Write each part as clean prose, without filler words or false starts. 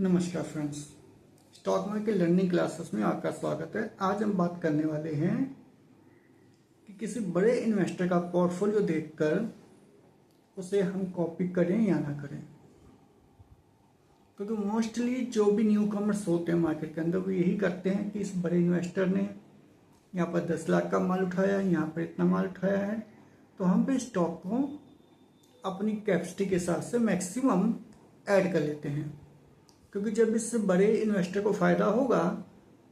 नमस्कार friends, stock market learning classes में आपका स्वागत है। आज हम बात करने वाले हैं कि किसी बड़े इन्वेस्टर का पोर्टफोलियो देखकर उसे हम कॉपी करें या ना करें, क्योंकि मोस्टली जो भी न्यू कमर्स होते हैं मार्केट के अंदर वो यही करते हैं कि इस बड़े इन्वेस्टर ने यहाँ पर 10 लाख का माल उठाया है, यहाँ पर इतना माल उठाया है, तो हम भी स्टॉक को अपनी कैपेसिटी के हिसाब से मैक्सिमम ऐड कर लेते हैं, क्योंकि जब इस बड़े इन्वेस्टर को फ़ायदा होगा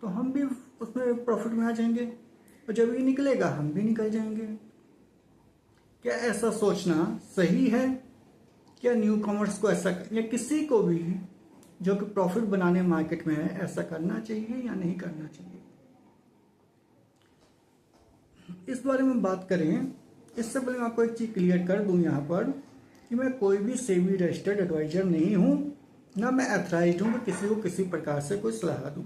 तो हम भी उसमें प्रॉफिट में आ जाएंगे और जब ये निकलेगा हम भी निकल जाएंगे। क्या ऐसा सोचना सही है? क्या न्यू कॉमर्स को ऐसा या किसी को भी जो कि प्रॉफिट बनाने मार्केट में है ऐसा करना चाहिए या नहीं करना चाहिए? इस बारे में बात करें, इससे पहले मैं आपको एक चीज़ क्लियर कर दूं यहाँ पर कि मैं कोई भी सेबी रजिस्टर्ड एडवाइजर नहीं हूँ, ना मैं एथराइज्ड हूँ कि किसी को किसी प्रकार से कोई सलाह दूँ।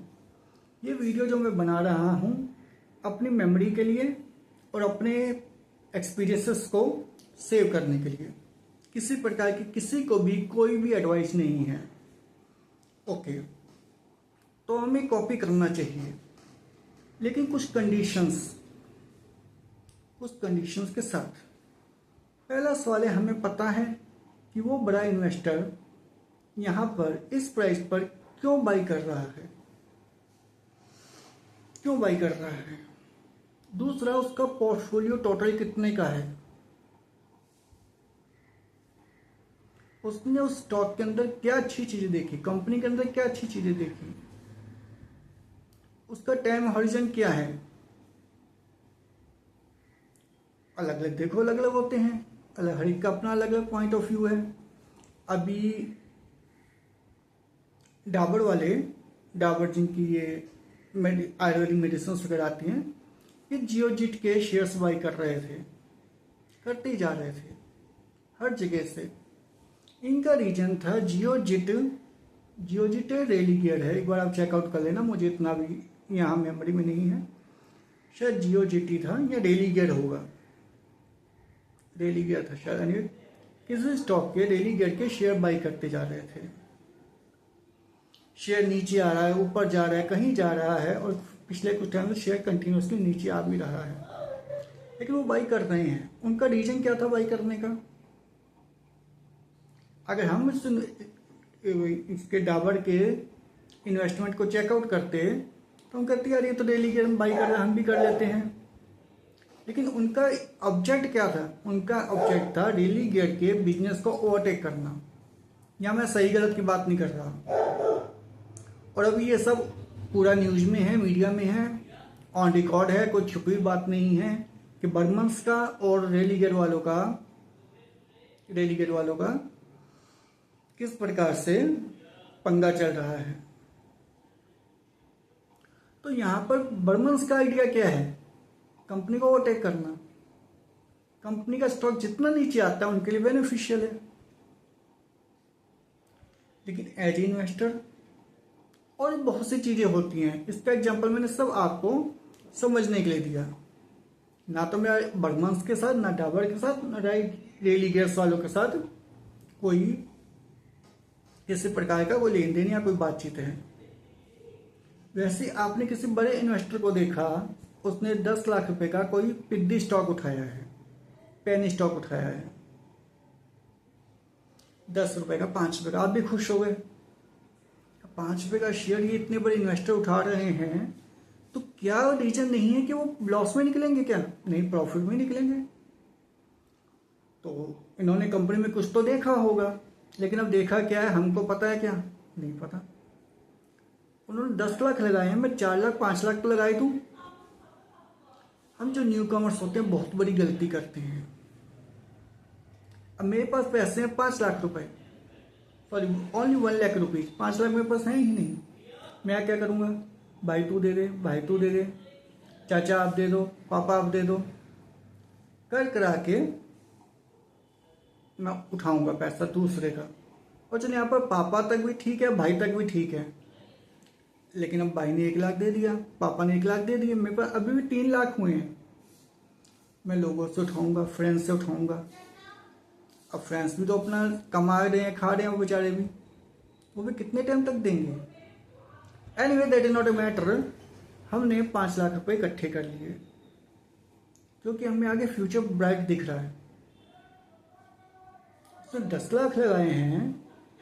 ये वीडियो जो मैं बना रहा हूँ अपनी मेमोरी के लिए और अपने एक्सपीरियंसेस को सेव करने के लिए, किसी प्रकार की किसी को भी कोई भी एडवाइस नहीं है। ओके, तो हमें कॉपी करना चाहिए, लेकिन कुछ कंडीशंस के साथ। पहला सवाल है, हमें पता है कि वो बड़ा इन्वेस्टर यहाँ पर इस प्राइस पर क्यों बाई कर रहा है, दूसरा उसका पोर्टफोलियो टोटल कितने का है, उसने उस स्टॉक के अंदर क्या अच्छी चीजें देखी, कंपनी के अंदर क्या अच्छी चीजें देखी, उसका टाइम हॉरिजन क्या है। अलग अलग देखो, अलग अलग होते हैं, हर एक का अपना अलग अलग पॉइंट ऑफ व्यू है। अभी डाबर जिनकी ये आयुर्वेदिक मेडिसिन वगैरह आती हैं, ये जियोजिट के शेयर्स बाई करते ही जा रहे थे हर जगह से। इनका रीजन था जियोजिट रेलिगेयर है, एक बार आप चेकआउट कर लेना, मुझे इतना भी यहाँ मेमोरी में नहीं है, शायद जियोजिट ही था या रेलिगेयर होगा, रेलिगेयर था शायद। किसी स्टॉक के रेलिगेयर के शेयर बाई करते जा रहे थे। शेयर नीचे आ रहा है, ऊपर जा रहा है, कहीं जा रहा है, और पिछले कुछ टाइम से शेयर कंटिन्यूसली नीचे आ भी रहा है, लेकिन वो बाई कर रहे हैं। उनका रीजन क्या था बाई करने का? अगर हम इसके डाबर के इन्वेस्टमेंट को चेकआउट करते तो हम कहते यार ये तो डेली के हम बाई कर रहे हैं, हम भी कर लेते हैं। लेकिन उनका ऑब्जेक्ट क्या था? उनका ऑब्जेक्ट था डेली गियर के बिजनेस को ओवरटेक करना। यहाँ मैं सही गलत की बात नहीं कर रहा, और अभी ये सब पूरा न्यूज में है, मीडिया में है, ऑन रिकॉर्ड है, कोई छुपी बात नहीं है कि बर्मन्स का और रेलीगेयर वालों का किस प्रकार से पंगा चल रहा है। तो यहां पर बर्मन्स का आइडिया क्या है? कंपनी को ओवरटेक करना। कंपनी का स्टॉक जितना नीचे आता है उनके लिए बेनिफिशियल है, लेकिन एज इन्वेस्टर और बहुत सी चीजें होती हैं। इसका एग्जांपल मैंने सब आपको समझने के लिए दिया। ना तो मैं बर्मन्स के साथ, ना डाबर के साथ, ना रेलीगेयर्स वालों के साथ कोई किसी प्रकार का कोई लेन देन या कोई बातचीत है। वैसे आपने किसी बड़े इन्वेस्टर को देखा, उसने 10 लाख रुपए का कोई पिद्दी स्टॉक उठाया है, पेनी स्टॉक उठाया है, 10 रुपए का, 5 रुपए का, आप भी खुश हो गए। 5 रुपए का शेयर ये इतने बड़े इन्वेस्टर उठा रहे हैं, तो क्या रीजन नहीं है कि वो लॉस में निकलेंगे? क्या नहीं, प्रॉफिट में निकलेंगे। तो इन्होंने कंपनी में कुछ तो देखा होगा, लेकिन अब देखा क्या है हमको पता है क्या? नहीं पता। उन्होंने 10 लाख लगाए हैं, मैं 4 लाख 5 लाख तो लगाई दूं। हम जो न्यू कॉमर्स होते हैं बहुत बड़ी गलती करते हैं। अब मेरे पास पैसे हैं 5 लाख रुपए, sorry only 1 lakh rupees, 5 lakh मेरे पास है ही नहीं। मैं क्या करूँगा? भाई तू दे दे, चाचा आप दे दो, पापा आप दे दो, करा के मैं उठाऊंगा पैसा दूसरे का। और चलिए यहाँ पर पापा तक भी ठीक है, भाई तक भी ठीक है, लेकिन अब भाई ने 1 लाख दे दिया, पापा ने 1 लाख दे दिया, मेरे पास अभी भी 3 लाख हुए हैं। मैं लोगों से उठाऊंगा, फ्रेंड्स से उठाऊंगा। अब फ्रेंड्स भी तो अपना कमा रहे हैं, खा रहे हैं वो बेचारे भी, वो भी कितने टाइम तक देंगे। Anyway that is not a matter. हमने 5 लाख रुपए इकट्ठे कर लिए क्योंकि हमें आगे फ्यूचर ब्राइट दिख रहा है। तो 10 लाख लगाए हैं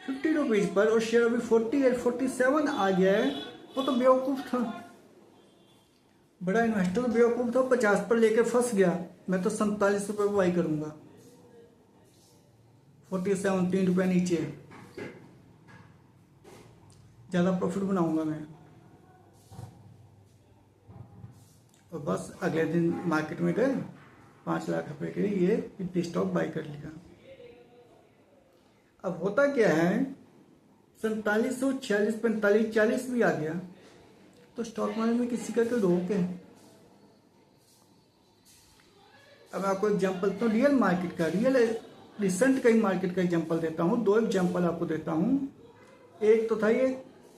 50 रुपीज पर और शेयर अभी 48 47 आ गया है। वो तो बेवकूफ था, बड़ा इन्वेस्टर तो बेवकूफ था, 50 पर लेकर फंस गया। मैं तो 47 रुपये पर बाई करूंगा, 47 ₹3 नीचे, ज़्यादा प्रॉफिट बनाऊंगा मैं। और बस अगले दिन मार्केट में गए, 5 लाख रुपए के लिए ये स्टॉक बाई कर लिया। अब होता क्या है, 4700, 46, 45, 40 भी आ गया तो स्टॉक मार्केट में किसी का कोई रोक है। अब आपको एग्जांपल तो रियल मार्केट का, रिसेंट कई मार्केट का एग्जांपल देता हूँ। 2 एग्जांपल आपको देता हूँ। एक तो था ये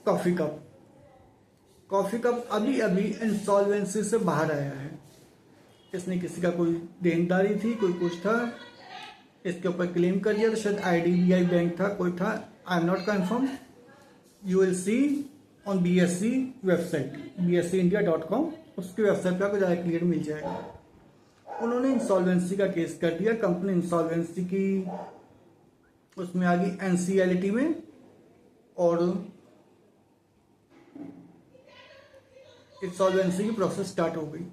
कॉफ़ी कप अभी अभी इंसॉल्वेंसी से बाहर आया है। इसने किसी का कोई देनदारी थी, कोई कुछ था, इसके ऊपर क्लेम कर दिया। तो शायद IDBI बैंक था, कोई था, I am not confirm. You will see on BSE website, bseindia.com, उसकी वेबसाइट पर आपको ज़्यादा क्लियर मिल जाएगा। उन्होंने इंसॉल्वेंसी का केस कर दिया, कंपनी इंसॉल्वेंसी की उसमें आ गई NCLT में, और इंसॉल्वेंसी की प्रोसेस स्टार्ट हो गई,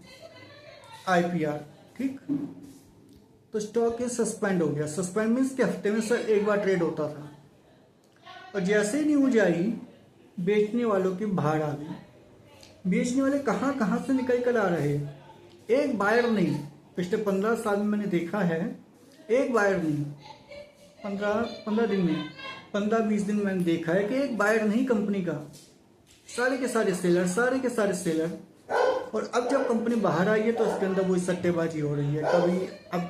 IPR। ठीक, तो स्टॉक ये सस्पेंड हो गया। सस्पेंड मीन्स कि हफ्ते में सर एक बार ट्रेड होता था, और जैसे ही न्यूज आई बेचने वालों की भाड़ आ गई। बेचने वाले कहाँ कहाँ से निकल कर आ रहे, एक बायर नहीं। पिछले 15 साल में मैंने देखा है, एक बायर नहीं, 15 दिन में, 15-20 दिन मैंने देखा है कि एक बायर नहीं कंपनी का, सारे के सारे सेलर। और अब जब कंपनी बाहर आई है तो उसके अंदर वही सट्टेबाजी हो रही है। कभी अब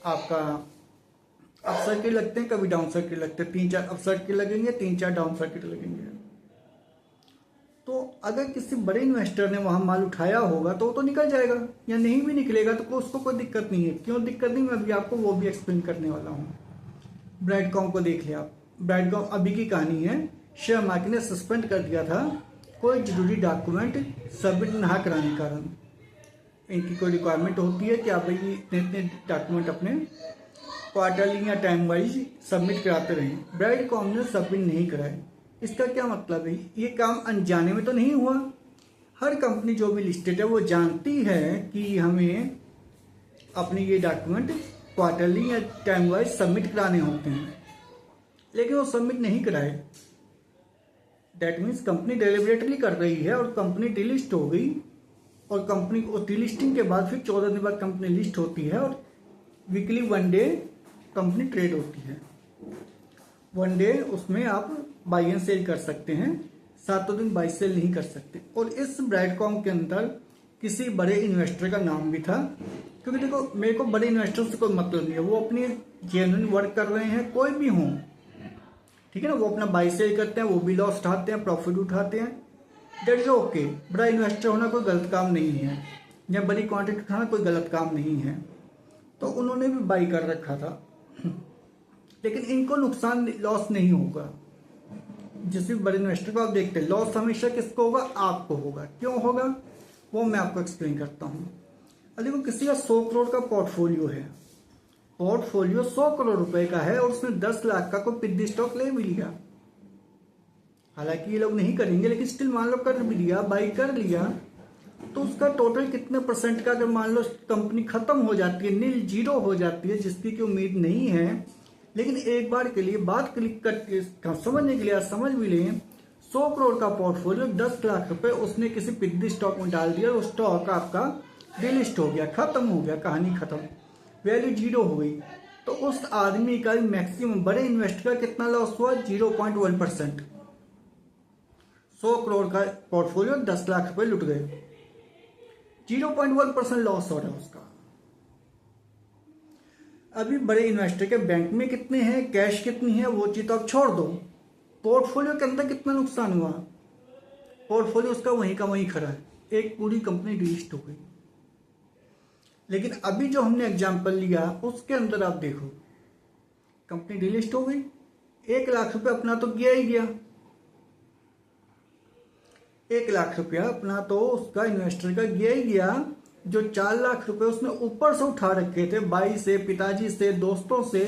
आपका अप सर्किट लगते हैं, कभी डाउन सर्किट लगते हैं, 3-4 अप सर्किट लगेंगे, 3-4 डाउन सर्किट लगेंगे। तो अगर किसी बड़े इन्वेस्टर ने वहां माल उठाया होगा तो वो तो निकल जाएगा, या नहीं भी निकलेगा तो उसको कोई दिक्कत नहीं है। क्यों दिक्कत नहीं, मैं अभी आपको वो भी एक्सप्लेन करने वाला हूँ। ब्राइडकॉम को देख लिया आप। ब्राइडकॉम अभी की कहानी है, शेयर मार्केट ने सस्पेंड कर दिया था कोई जरूरी डॉक्यूमेंट सबमिट ना कराने के कारण। इनकी कोई रिक्वायरमेंट होती है कि आप भाई इतने डॉक्यूमेंट अपने क्वार्टरली या टाइम वाइज सबमिट कराते रहें। ब्राइडकॉम ने सबमिट नहीं कराए। इसका क्या मतलब है, ये काम अनजाने में तो नहीं हुआ। हर कंपनी जो भी लिस्टेड है वो जानती है कि हमें अपने ये डॉक्यूमेंट क्वार्टरली या टाइम वाइज सबमिट कराने होते हैं, लेकिन वो सबमिट नहीं कराए। दैट मीन्स कंपनी डेलिबरेटली कर रही है और कंपनी डिलिस्ट हो गई, और कंपनी को डिलिस्टिंग के बाद फिर 14 दिन बाद कंपनी लिस्ट होती है, और वीकली 1 डे कंपनी ट्रेड होती है। 1 डे उसमें आप बाई एंड सेल कर सकते हैं, 7 दिन बाई सेल नहीं कर सकते। और इस ब्राइडकॉम के अंदर किसी बड़े इन्वेस्टर का नाम भी था, क्योंकि देखो मेरे को बड़े इन्वेस्टर से कोई मतलब नहीं है, वो अपनी जेन्युइन वर्क कर रहे हैं, कोई भी हों, ठीक है ना। वो अपना बाई सेल करते हैं, वो भी लॉस उठाते हैं, प्रॉफिट उठाते हैं, दैट इज ओके। बड़ा इन्वेस्टर होना कोई गलत काम नहीं है, या बड़ी क्वांटिटी उठाना कोई गलत काम नहीं है। तो उन्होंने भी बाई कर रखा था, लेकिन इनको नुकसान लॉस नहीं होगा। जिस भी बड़े इन्वेस्टर को आप देखते हैं, लॉस हमेशा किसको होगा, आपको होगा। क्यों होगा वो मैं आपको एक्सप्लेन करता हूँ। अब देखो किसी का 100 करोड़ का पोर्टफोलियो है, पोर्टफोलियो 100 करोड़ रुपए का है, और उसने 10 लाख का कोई पिद्दी स्टॉक ले भी लिया। हालांकि ये लोग नहीं करेंगे, लेकिन स्टिल मान लो कर भी लिया, बाई कर लिया, तो उसका टोटल कितने % का, अगर मान लो कंपनी खत्म हो जाती है, नील जीरो हो जाती है, जिसकी की उम्मीद नहीं है, लेकिन एक बार के लिए बात क्लिक करके समझने के लिए समझ भी लें, 100 करोड़ का पोर्टफोलियो 10 लाख रुपए उसने किसी पिद्दी स्टॉक में डाल दिया, वो स्टॉक आपका डिलिस्ट हो गया, खत्म हो गया, कहानी खत्म, वैल्यू जीरो हो गई। तो उस आदमी का मैक्सिमम, बड़े इन्वेस्टर का कितना लॉस हुआ, 0.1%। 100 करोड़ का पोर्टफोलियो 10 लाख रुपए लुट गए, 0.1% लॉस हो रहा है उसका। अभी बड़े इन्वेस्टर के बैंक में कितने हैं, कैश कितनी है, वो चीज तो आप छोड़ दो, पोर्टफोलियो के अंदर कितना नुकसान हुआ, पोर्टफोलियो उसका वहीं का वहीं खड़ा है, एक पूरी कंपनी डिलिस्ट हो गई। लेकिन अभी जो हमने एग्जांपल लिया उसके अंदर आप देखो, कंपनी डिलिस्ट हो गई, 1 लाख रुपया अपना तो गया ही गया। 1 लाख रुपया अपना तो उसका इन्वेस्टर का गया ही गया। जो 4 लाख रुपए उसने ऊपर से उठा रखे थे, भाई से, पिताजी से, दोस्तों से।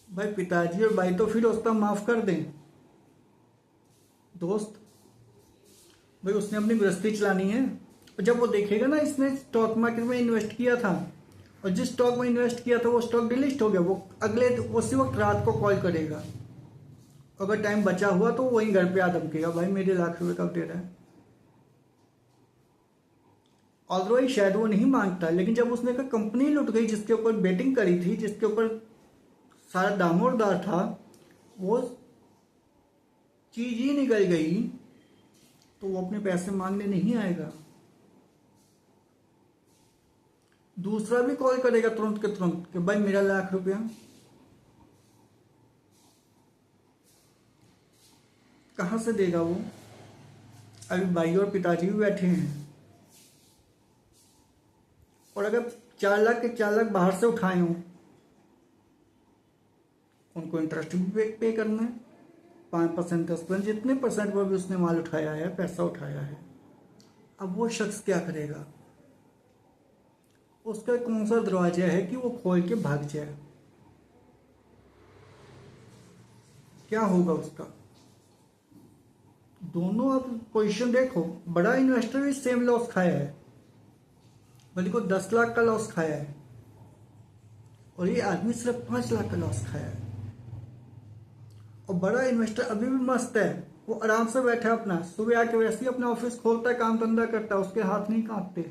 भाई पिताजी और भाई तो फिर उसका माफ कर दें, दोस्त भाई उसने अपनी गृहस्थी चलानी है। और जब वो देखेगा ना इसने स्टॉक मार्केट में इन्वेस्ट किया था और जिस स्टॉक में इन्वेस्ट किया था वो स्टॉक डिलिस्ट हो गया, वो उसी वक्त रात को कॉल करेगा। अगर टाइम बचा हुआ तो वहीं घर पे आ धमकेगा, भाई मेरे ₹1,00,000 कब दे रहा है। ऑल्दो शायद वो नहीं मांगता, लेकिन जब उसने कहा कंपनी लुट गई जिसके ऊपर बेटिंग करी थी, जिसके ऊपर सारा दामोरदार था, वो चीज ही निकल गई, तो वो अपने पैसे मांगने नहीं आएगा। दूसरा भी कॉल करेगा तुरंत के तुरंत कि भाई मेरा ₹1,00,000 कहां से देगा वो। अभी भाई और पिताजी भी बैठे हैं, और अगर 4 लाख के 4 लाख बाहर से उठाए हों, उनको इंटरेस्ट भी पे करना है, 5%, 10%, जितने परसेंट पर भी उसने माल उठाया है, पैसा उठाया है। अब वो शख्स क्या करेगा, उसका कौन सा दरवाजा है कि वो खोल के भाग जाए, क्या होगा उसका। दोनों आप पोजीशन देखो, बड़ा इन्वेस्टर भी सेम लॉस खाया है, बल्कि को 10 लाख का लॉस खाया है, और ये आदमी सिर्फ 5 लाख का लॉस खाया है। और बड़ा इन्वेस्टर अभी भी मस्त है, वो आराम से बैठा है अपना, सुबह आके वैसे ही अपना ऑफिस खोलता है, काम धंधा करता है, उसके हाथ नहीं कांपते।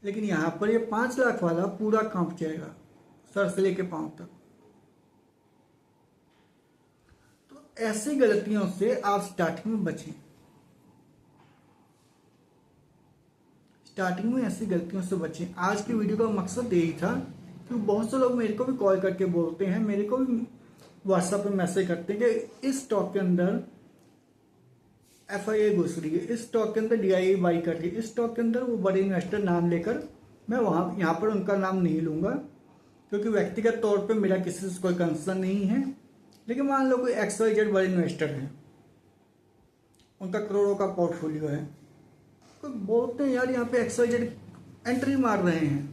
लेकिन यहां पर ये 5 लाख वाला पूरा कांप जाएगा, सर से लेके पांव तक। तो ऐसी गलतियों से आप स्टार्टिंग में बचें। स्टार्टिंग में ऐसी गलतियों से बचें। आज की वीडियो का मकसद यही था कि बहुत से लोग मेरे को भी कॉल करके बोलते हैं, मेरे को भी व्हाट्सएप पे मैसेज करते हैं कि इस स्टॉक के अंदर FII घुस रही है, इस स्टॉक के अंदर DII बाई कर रही है, इस स्टॉक के अंदर वो बड़े इन्वेस्टर नाम लेकर, मैं यहाँ पर उनका नाम नहीं लूंगा क्योंकि व्यक्तिगत तौर पे मेरा किसी से कोई कंसर्न नहीं है। लेकिन मान लो कोई XYZ बड़े इन्वेस्टर हैं, उनका करोड़ों का पोर्टफोलियो है, तो बोलते हैं यार यहाँ पे XYZ एंट्री मार रहे हैं,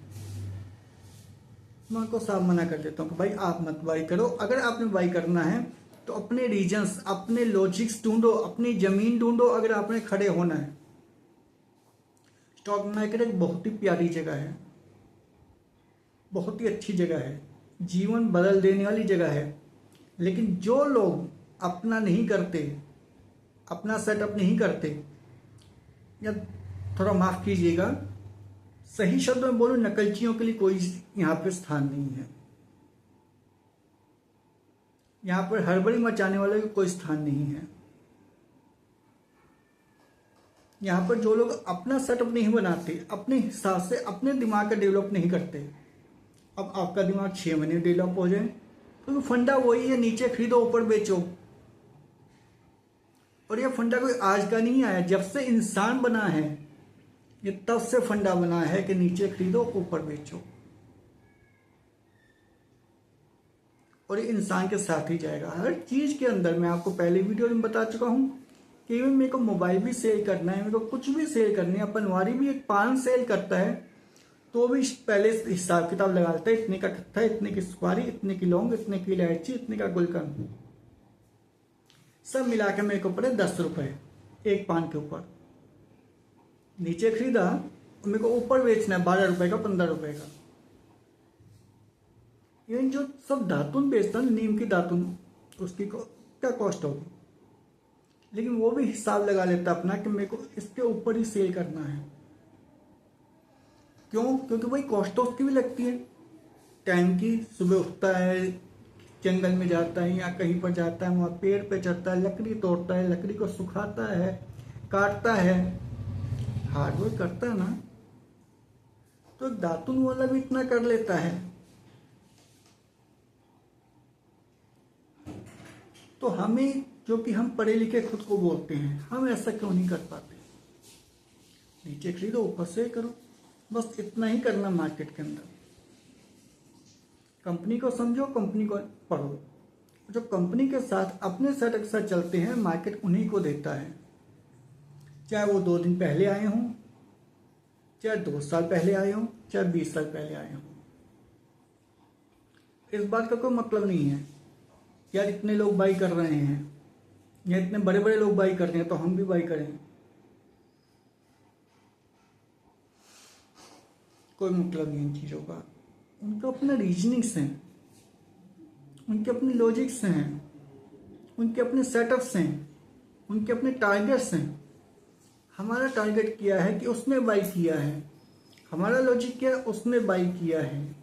मैं उनको साफ मना कर देता हूँ कि भाई आप मत बाई करो। अगर आपने बाई करना है तो अपने रीजन्स, अपने लॉजिक्स ढूंढो, अपनी जमीन ढूंढो, अगर आपने खड़े होना है। स्टॉक मार्केट एक बहुत ही प्यारी जगह है, बहुत ही अच्छी जगह है, जीवन बदल देने वाली जगह है। लेकिन जो लोग अपना नहीं करते, अपना सेटअप नहीं करते, या थोड़ा माफ कीजिएगा, सही शब्द में बोलूं, नकलचियों के लिए कोई यहाँ पे स्थान नहीं है। यहाँ पर हड़बड़ी मचाने वाले का कोई स्थान नहीं है। यहाँ पर जो लोग अपना सेटअप नहीं बनाते, अपने हिसाब से अपने दिमाग का डेवलप नहीं करते, अब आपका दिमाग 6 महीने डेवलप हो जाए, तो फंडा वही है, नीचे खरीदो ऊपर बेचो। और यह फंडा कोई आज का नहीं आया, जब से इंसान बना है ये तब से फंडा बना है कि नीचे खरीदो ऊपर बेचो, और ये इंसान के साथ ही जाएगा हर चीज के अंदर। मैं आपको पहले वीडियो में बता चुका हूं कि इवन मेरे को मोबाइल भी सेल करना है, मेरे को कुछ भी सेल करनी है, पनवारी भी एक पान सेल करता है तो भी पहले हिसाब किताब लगाता है, इतने का कट्टा, इतने की सुपारी, इतने की लौंग, इतने की इलायची, इतने का गुलकंद, सब मिला के मेरे को पड़े ₹10 एक पान के ऊपर। नीचे खरीदा और मेरे को ऊपर बेचना है ₹12 का, ₹15 का। इवन जो सब दातुन बेचता है, नीम की दातुन, उसकी क्या कॉस्ट होगी, लेकिन वो भी हिसाब लगा लेता अपना कि मेरे को इसके ऊपर ही सेल करना है। क्यों? क्योंकि भाई कॉस्ट तो उसकी भी लगती है टाइम की। सुबह उठता है, जंगल में जाता है या कहीं पर जाता है, वहाँ पेड़ पे चढ़ता है, लकड़ी तोड़ता है, लकड़ी को सुखाता है, काटता है, हार्डवर्क करता है ना। तो दातुन वाला भी इतना कर लेता है, तो हमें, जो कि हम पढ़े लिखे खुद को बोलते हैं, हम ऐसा क्यों नहीं कर पाते। नीचे खरीदो ऊपर से करो, बस इतना ही करना मार्केट के अंदर। कंपनी को समझो, कंपनी को पढ़ो। जो कंपनी के साथ अपने सेटअप के साथ चलते हैं, मार्केट उन्हीं को देता है, चाहे वो 2 दिन पहले आए हों, चाहे 2 साल पहले आए हों, चाहे 20 साल पहले आए हों। इस बात का कोई मतलब नहीं है यार इतने लोग बाई कर रहे हैं या इतने बड़े बड़े लोग बाई कर रहे हैं तो हम भी बाई करें। कोई मतलब नहीं इन चीज़ों का। उनका अपना रीजनिंग्स हैं, उनके अपने लॉजिक्स हैं, उनके अपने सेटअप्स हैं, उनके अपने टारगेट्स हैं। हमारा टारगेट किया है कि उसने बाई किया है, हमारा लॉजिक क्या है, उसने बाई किया है।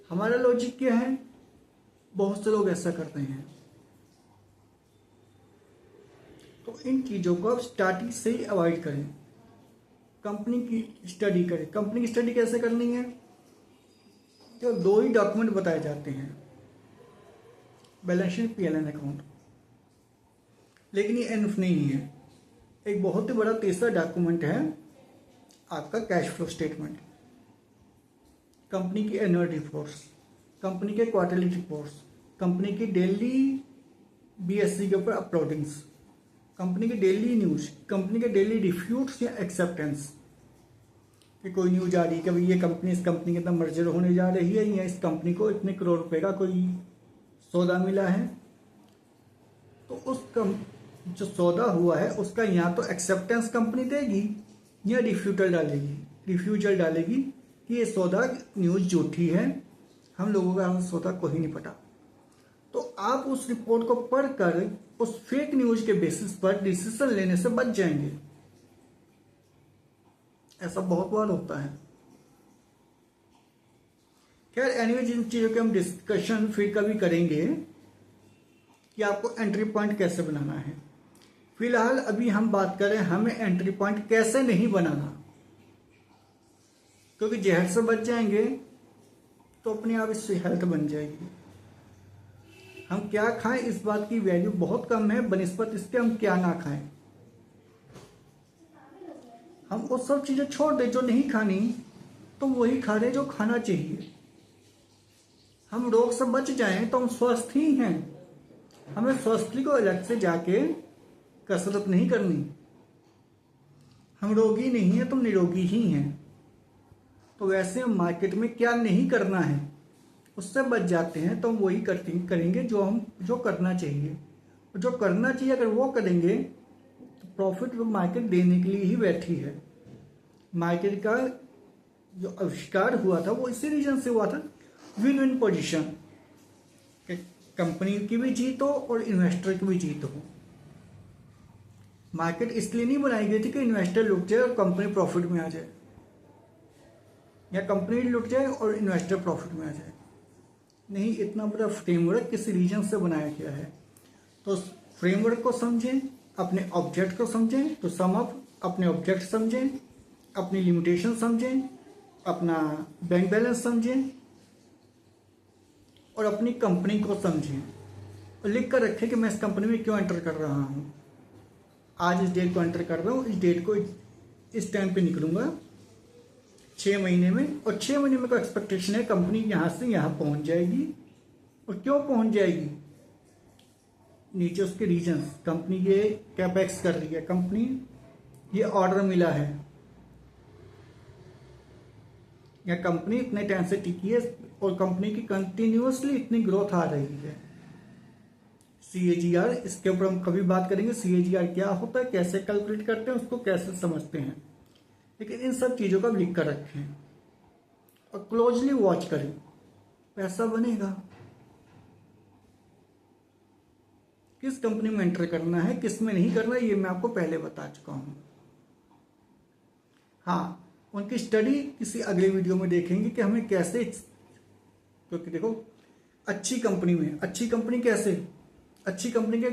हमारा लॉजिक क्या है, बहुत से लोग ऐसा करते हैं। तो इन चीज़ों को आप स्टार्टिंग से ही अवॉइड करें। कंपनी की स्टडी करें। कंपनी की स्टडी कैसे करनी है, तो 2 ही डॉक्यूमेंट बताए जाते हैं, बैलेंस शीट, पीएल अकाउंट। लेकिन ये एनफ नहीं है। एक बहुत ही बड़ा तीसरा डॉक्यूमेंट है आपका कैश फ्लो स्टेटमेंट, कंपनी की एनुअल रिपोर्ट्स, कंपनी के क्वार्टरली रिपोर्ट्स, कंपनी की डेली बीएससी के ऊपर अपलोडिंग्स, कंपनी की डेली न्यूज, कंपनी के डेली रिफ्यूट्स या एक्सेप्टेंस कि कोई न्यूज आ रही है कि भाई ये कंपनी इस कंपनी के अंदर मर्जर होने जा रही है या इस कंपनी को इतने करोड़ रुपए का कोई सौदा मिला है, तो उस जो सौदा हुआ है उसका या तो एक्सेप्टेंस कंपनी देगी या रिफ्यूजल डालेगी कि ये सौदा न्यूज झूठी है, हम लोगों का सौदा को ही नहीं पता। तो आप उस रिपोर्ट को पढ़कर उस फेक न्यूज के बेसिस पर डिसीजन लेने से बच जाएंगे। ऐसा बहुत बार होता है। खैर एनीवे, जिन चीजों के हम डिस्कशन फिर कभी करेंगे कि आपको एंट्री पॉइंट कैसे बनाना है। फिलहाल अभी हम बात करें हमें एंट्री पॉइंट कैसे नहीं बनाना, क्योंकि जहर से बच जाएंगे तो अपने आप इससे हेल्थ बन जाएगी। हम क्या खाएं इस बात की वैल्यू बहुत कम है बनिस्बत इसके हम क्या ना खाएं। हम वो सब चीजें छोड़ दें जो नहीं खानी, तो वही खा रहे जो खाना चाहिए। हम रोग से बच जाएं तो हम स्वस्थ ही हैं। हमें स्वस्थ को अलग से जाके कसरत नहीं करनी। हम रोगी नहीं हैं, तुम निरोगी ही हैं। तो वैसे मार्केट में क्या नहीं करना है उससे बच जाते हैं, तो हम वही करेंगे जो करना चाहिए। और जो करना चाहिए अगर वो करेंगे तो प्रॉफिट वो मार्केट देने के लिए ही बैठी है। मार्केट का जो आविष्कार हुआ था वो इसी रीजन से हुआ था, विन विन पोजीशन, कंपनी की भी जीत हो और इन्वेस्टर की भी जीत हो। मार्केट इसलिए नहीं बनाई गई थी कि इन्वेस्टर लुट जाए और कंपनी प्रॉफिट में आ जाए, या कंपनी लुट जाए और इन्वेस्टर प्रॉफिट में आ जाए। नहीं, इतना बड़ा फ्रेमवर्क किसी रीजन से बनाया गया है। तो फ्रेमवर्क को समझें, अपने ऑब्जेक्ट को समझें, तो सम अप अपने ऑब्जेक्ट समझें, अपनी लिमिटेशन समझें, अपना बैंक बैलेंस समझें और अपनी कंपनी को समझें और लिख कर रखें कि मैं इस कंपनी में क्यों एंटर कर रहा हूँ। आज इस डेट को एंटर कर रहा हूँ, इस डेट को इस टाइम पे निकलूंगा 6 महीने में, और 6 महीने में को एक्सपेक्टेशन है कंपनी यहाँ से यहाँ पहुँच जाएगी। और क्यों पहुँच जाएगी, नीचे उसके रीजंस, कंपनी ये कैपेक्स कर रही है, कंपनी ये ऑर्डर मिला है, या कंपनी इतने टाइम से टिकी है और कंपनी की कंटिन्यूअसली इतनी ग्रोथ आ रही है। CAGR, इसके ऊपर हम कभी बात करेंगे। CAGR क्या होता है, कैसे कैलकुलेट करते हैं, उसको कैसे समझते हैं। लेकिन इन सब चीज़ों का लिख कर रखें और क्लोजली वॉच करें, पैसा बनेगा। किस कंपनी में एंटर करना है, किस में नहीं करना, ये मैं आपको पहले बता चुका हूं। हाँ, उनकी स्टडी किसी अगले वीडियो में देखेंगे कि हमें कैसे, क्योंकि देखो अच्छी कंपनी में, अच्छी कंपनी कैसे, अच्छी कंपनी के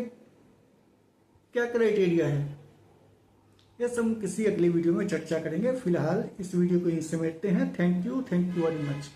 क्या क्राइटेरिया है, ये सब हम किसी अगले वीडियो में चर्चा करेंगे। फिलहाल इस वीडियो को यहीं समेटते हैं। Thank you very much.